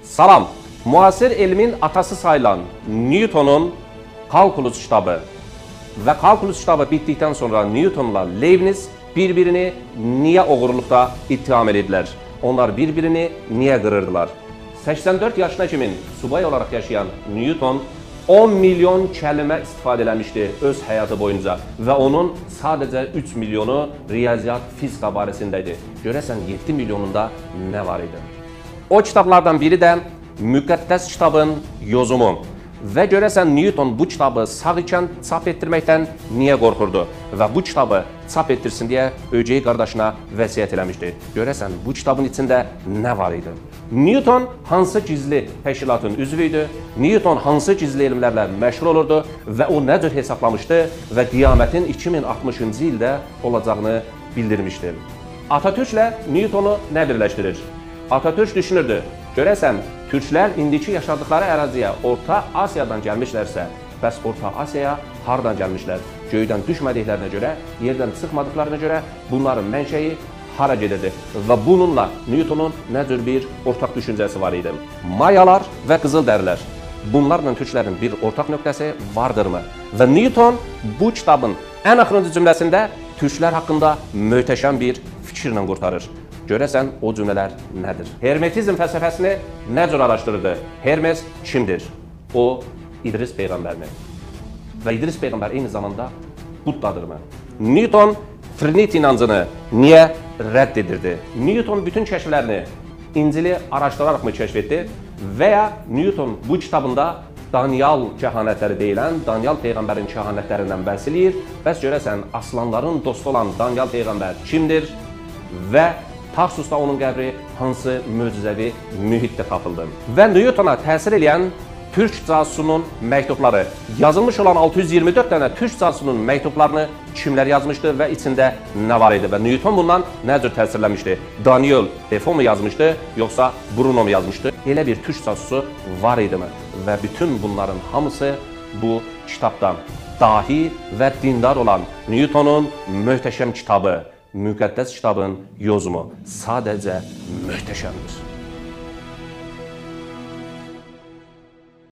Salam, müasir elmin atası sayılan Newton'un kalkulus kitabı ve kalkulus kitabı bittikten sonra Newton'la Leibniz birbirini niye oğurlukta ittiham edildiler? Onlar birbirini niye kırırdılar? 84 yaşına kimin subay olarak yaşayan Newton 10 milyon kəlmə istifadə eləmişdi öz həyatı boyunca və onun sadəcə 3 milyonu riyaziyyat, fizika barəsindəydi. Görəsən 7 milyonunda nə var idi? O kitablardan biri də Müqəddəs kitabın yozumu. Və görəsən Newton bu kitabı sağ ikən çap etdirməkdən niyə qorxurdu? Və bu kitabı çap etdirsin deyə öcəyi qardaşına vəsiyyət eləmişdi. Görəsən bu kitabın içində nə var idi? Newton hansı gizli təşkilatın üzvü idi? Newton hansı gizli elmlərlə məşğul olurdu və o nə cür hesaplamışdı və qiyamətin 2060-cı ildə olacağını bildirmişdi. Atatürklə Newtonu nə birləşdirir? Atatürk düşünürdü. Görəsən, türklər indiki yaşadıkları əraziyə Orta Asiyadan gəlmişlərsə, bəs Orta Asiyaya hardan gəlmişlər? Göydən düşmədiklərinə görə, yerdən çıxmadıklarına görə bunların mənşəyi hara gedirdi? Və bununla Newtonun nə cür bir ortaq düşüncəsi var idi? Mayalar və qızıldərilər. Bunlarla türklərin bir ortaq nöqtəsi vardırmı? Və Newton bu kitabın ən axırıncı cümləsində türklər haqqında möhtəşəm bir fikirlə qurtarır. Görəsən o cümlələr nədir? Hermetizm fəlsəfəsini nə cür araşdırırdı? Hermes kimdir? O, İdris Peyğəmbərdir. Və İdris Peyğəmbər eyni zamanda Buddadırmı? Newton Trinity inancını niyə rədd edirdi? Newton bütün kəşflərini İncili araşdıraraq mı kəşf etdi? Və ya Newton bu kitabında Daniel kəhanətləri deyilən, Daniel Peyğəmbərin kəhanətlərindən bəhs edir. Bəs görəsən, aslanların dostu olan Daniel Peyğəmbər kimdir? Və Tarsusda onun qəbri hansı möcüzəvi mühitdə tapıldı? Və Newtona təsir edən türk casusunun məktubları, yazılmış olan 624 dənə türk casusunun məktublarını kimlər yazmışdı və içində nə var idi? Və Newton bundan nə cür təsirlənmişdi? Daniel Defoe mu yazmışdı, yoxsa Bruno mu yazmışdı? Elə bir türk casusu var idi mi? Və bütün bunların hamısı bu kitabdan dahi və dindar olan Newtonun möhtəşəm kitabı, Müqəddəs kitabın yozumu sadəcə möhtəşəmdir.